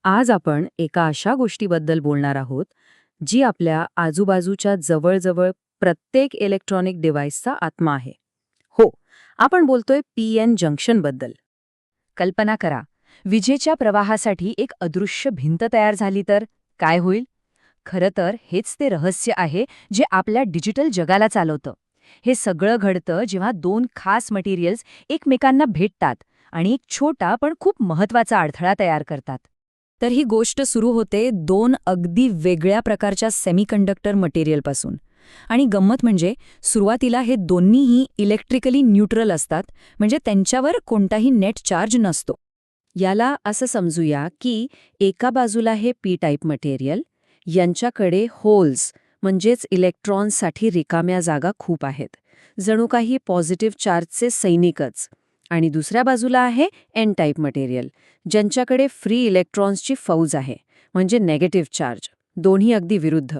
आज आपण एका अशा गोष्टीबद्दल बोलणार आहोत, जी आपल्या आजूबाजूच्या जवळजवळ प्रत्येक इलेक्ट्रॉनिक डिव्हाइसचा आत्मा आहे. हो, आपण बोलतोय पी-एन जंक्शनबद्दल. कल्पना करा, विजेच्या प्रवाहासाठी एक अदृश्य भिंत तयार झाली तर काय होईल? खरं तर हेच ते रहस्य आहे जे आपल्या डिजिटल जगाला चालवतं. हे सगळं घडतं जेव्हा दोन खास मटेरियल्स एकमेकांना भेटतात आणि एक छोटा पण खूप महत्वाचा अडथळा तयार करतात. तर ही गोष्ट सुरू होते दोन अगदी वेगळ्या प्रकारच्या सेमीकंडक्टर मटेरियलपासून. आणि गंमत म्हणजे सुरुवातीला हे दोन्हीही इलेक्ट्रिकली न्यूट्रल असतात, म्हणजे त्यांच्यावर कोणताही नेट चार्ज नसतो. याला असं समजूया की एका बाजूला हे पी टाईप मटेरियल, यांच्याकडे होल्स म्हणजेच इलेक्ट्रॉन्ससाठी रिकाम्या जागा खूप आहेत, जणू काही पॉझिटिव्ह चार्जचे सैनिकच. आणि दुसऱ्या बाजूला आहे एन टाईप मटेरियल, ज्यांच्याकडे फ्री इलेक्ट्रॉन्सची फौज आहे, म्हणजे नेगेटिव्ह चार्ज. दोन्ही अगदी विरुद्ध.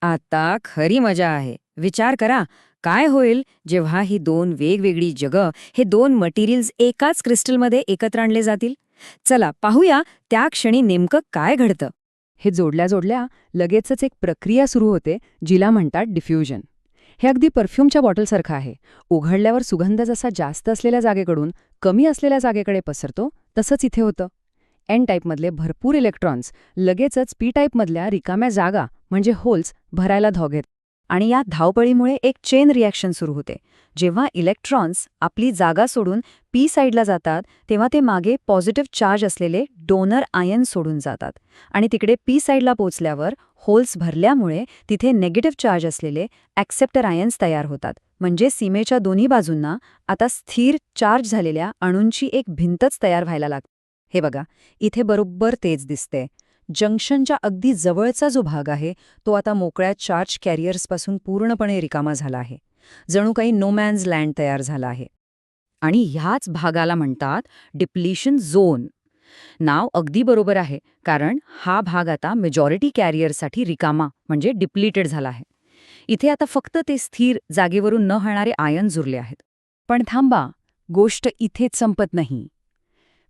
आता खरी मजा आहे. विचार करा, काय होईल जेव्हा ही दोन वेगवेगळी जगं, हे दोन मटेरियल्स एकाच क्रिस्टलमध्ये एकत्र आणले जातील. चला पाहूया त्या क्षणी नेमकं काय घडतं. हे जोडल्या जोडल्या लगेचच एक प्रक्रिया सुरू होते, जिला म्हणतात डिफ्युजन. हे अगदी परफ्यूमच्या बॉटलसारखं आहे. उघडल्यावर सुगंध जसा जास्त असलेल्या जागेकडून कमी असलेल्या जागेकडे पसरतो, तसंच इथे होतं. एन टाईपमधले भरपूर इलेक्ट्रॉन्स लगेचच पी टाईपमधल्या रिकाम्या जागा म्हणजे होल्स भरायला धाव घेत. आणि या धावपळीमुळे एक चेन रिॲक्शन सुरू होते. जेव्हा इलेक्ट्रॉन्स आपली जागा सोडून पी साईडला जातात, तेव्हा ते मागे पॉझिटिव्ह चार्ज असलेले डोनर आयन सोडून जातात. आणि तिकडे पी साईडला पोचल्यावर होल्स भरल्यामुळे तिथे नेगेटिव्ह चार्ज असलेले ॲक्सेप्टर आयन्स तयार होतात. म्हणजे सीमेच्या दोन्ही बाजूंना आता स्थिर चार्ज झालेल्या अणूंची एक भिंतच तयार व्हायला लागते. हे बघा, इथे बरोबर तेच दिसते. जंक्शनच्या अगदी जवळचा जो भाग आहे, तो आता मोकळ्या चार्ज कॅरियर्सपासून पूर्णपणे रिकामा झाला आहे. जणू काही नो मॅन्स लँड तयार झाला आहे. आणि ह्याच भागाला म्हणतात डिप्लिशन झोन. नाव अगदी बरोबर आहे, कारण हा भाग आता मेजॉरिटी कॅरियरसाठी रिकामा म्हणजे डिप्लिटेड झाला आहे. इथे आता फक्त ते स्थिर जागेवरून न हलणारे आयन उरले आहेत. पण थांबा, गोष्ट इथेच संपत नाही.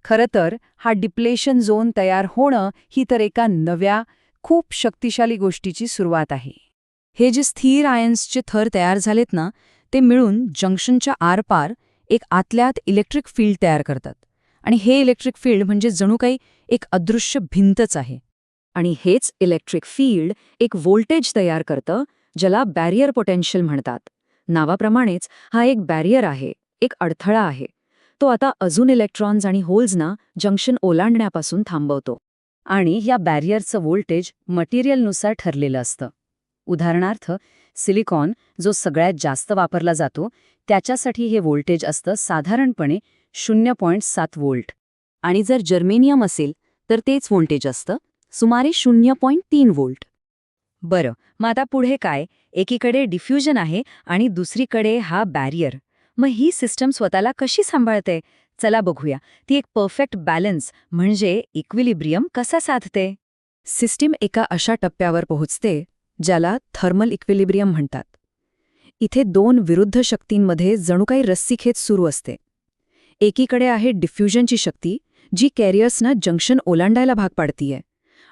खरं तर हा डिप्लेशन झोन तयार होणं ही तर एका नव्या, खूप शक्तिशाली गोष्टीची सुरुवात आहे. हे जे स्थिर आयन्सचे थर तयार झालेत ना, ते मिळून जंक्शनच्या आरपार एक आतल्यात इलेक्ट्रिक फील्ड तयार करतात. आणि हे इलेक्ट्रिक फील्ड म्हणजे जणू काही एक अदृश्य भिंतच आहे. आणि हेच इलेक्ट्रिक फील्ड एक व्होल्टेज तयार करतं, ज्याला बॅरियर पोटेन्शियल म्हणतात. नावाप्रमाणेच हा एक बॅरियर आहे, एक अडथळा आहे. तो आता अजून इलेक्ट्रॉन्स आणि होल्सना जंक्शन ओलांडण्यापासून थांबवतो. आणि या बॅरियरचं व्होल्टेज मटेरियलनुसार ठरलेलं असतं. उदाहरणार्थ, सिलिकॉन जो सगळ्यात जास्त वापरला जातो, त्याच्यासाठी हे व्होल्टेज असतं साधारणपणे 0.7 व्होल्ट. आणि जर जर्मेनियम असेल तर तेच व्होल्टेज असतं सुमारे 0.3 व्होल्ट. बरं, मग आता पुढे काय? एकीकडे डिफ्युजन आहे आणि दुसरीकडे हा बॅरियर. मग ही सिस्टम स्वतःला कशी सांभाळते? चला बघूया. ती एक परफेक्ट बॅलन्स म्हणजे इक्विलिब्रियम कसा साधते. सिस्टीम एका अशा टप्प्यावर पोहोचते ज्याला थर्मल इक्विलिब्रियम म्हणतात. इथे दोन विरुद्ध शक्तींमध्ये जणू काही रस्सीखेच सुरू असते. एकीकडे आहे डिफ्युजनची शक्ती, जी कॅरियर्सना जंक्शन ओलांडायला भाग पाडतीये.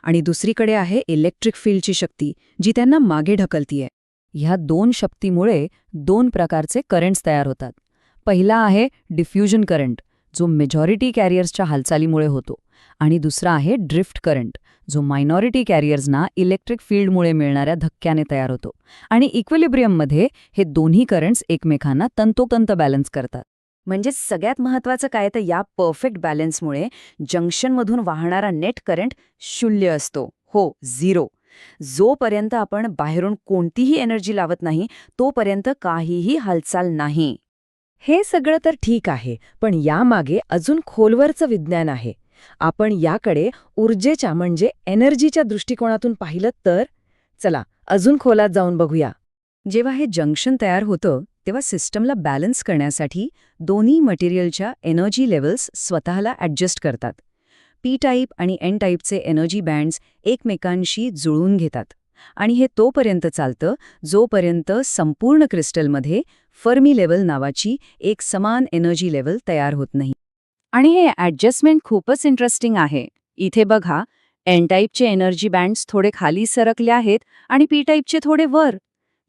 आणि दुसरीकडे आहे इलेक्ट्रिक फील्डची शक्ती, जी त्यांना मागे ढकलतीये. ह्या दोन शक्तीमुळे दोन प्रकारचे करंट्स तयार होतात. पहिला आहे डिफ्युजन करंट, जो मेजॉरिटी कॅरियर्सच्या हालचालीमुळे होतो. आणि दुसरा आहे ड्रिफ्ट करंट, जो मायनॉरिटी कॅरियर्सना इलेक्ट्रिक फील्डमुळे मिळणाऱ्या धक्क्याने तयार होतो. आणि इक्विलिब्रियममध्ये हे दोन्ही करंट्स एकमेकांना तंतोतंत बॅलन्स करतात. म्हणजे सगळ्यात महत्त्वाचं काय तर या परफेक्ट बॅलन्समुळे जंक्शनमधून वाहणारा नेट करंट 0 असतो. हो, 0. जोपर्यंत आपण बाहेरून कोणतीही एनर्जी लावत नाही, तोपर्यंत काहीही हालचाल नाही. हे सगळं तर ठीक आहे, पण यामागे अजून खोलवरचं विज्ञान आहे. आपण याकडे ऊर्जेच्या म्हणजे एनर्जीच्या दृष्टिकोनातून पाहिलं तर चला अजून खोलात जाऊन बघूया. जेव्हा हे जंक्शन तयार होतं, तेव्हा सिस्टमला बॅलन्स करण्यासाठी दोन्ही मटेरियलच्या एनर्जी लेव्हल्स स्वतःला ॲडजस्ट करतात. पी टाईप आणि एन टाईपचे एनर्जी बँड्स एकमेकांशी जुळून घेतात. आणि हे तोपर्यंत चालतं जोपर्यंत संपूर्ण क्रिस्टलमध्ये फर्मी लेव्हल नावाची एक समान एनर्जी लेव्हल तयार होत नाही. आणि हे ॲडजस्टमेंट खूपच इंटरेस्टिंग आहे. इथे बघा, एन टाईपचे एनर्जी बँड्स थोडे खाली सरकले आहेत आणि पी टाईपचे थोडे वर.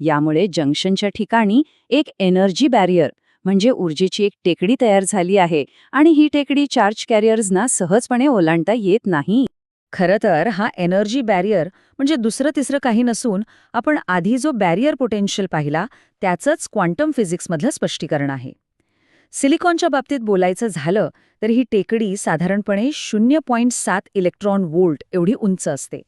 यामुळे जंक्शनच्या ठिकाणी एक एनर्जी बॅरियर म्हणजे ऊर्जेची एक टेकडी तयार झाली आहे आणि ही टेकडी चार्ज कॅरियर्सना सहजपणे ओलांडता येत नाही. खरं तर हा एनर्जी बॅरियर म्हणजे दुसरं तिसरं काही नसून आपण आधी जो बॅरियर पोटेन्शियल पाहिला त्याचंच क्वांटम फिजिक्समधलं स्पष्टीकरण आहे. सिलिकॉनच्या बाबतीत बोलायचं झालं तर ही टेकडी साधारणपणे 0.7 इलेक्ट्रॉन व्होल्ट एवढी उंच असते.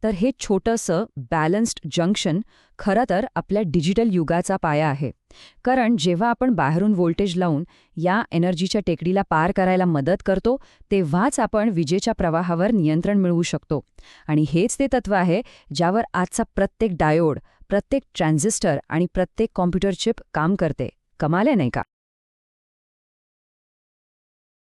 तर हे छोटंसं बॅलन्स्ड जंक्शन खरं तर आपल्या डिजिटल युगाचा पाया आहे. कारण जेव्हा आपण बाहेरून व्होल्टेज लावून या एनर्जीच्या टेकडीला पार करायला मदत करतो, तेव्हाच आपण विजेच्या प्रवाहावर नियंत्रण मिळवू शकतो. आणि हेच ते तत्त्व आहे ज्यावर आजचा प्रत्येक डायोड, प्रत्येक ट्रान्झिस्टर आणि प्रत्येक कॉम्प्युटर चिप काम करते. कमाल आहे नाही का?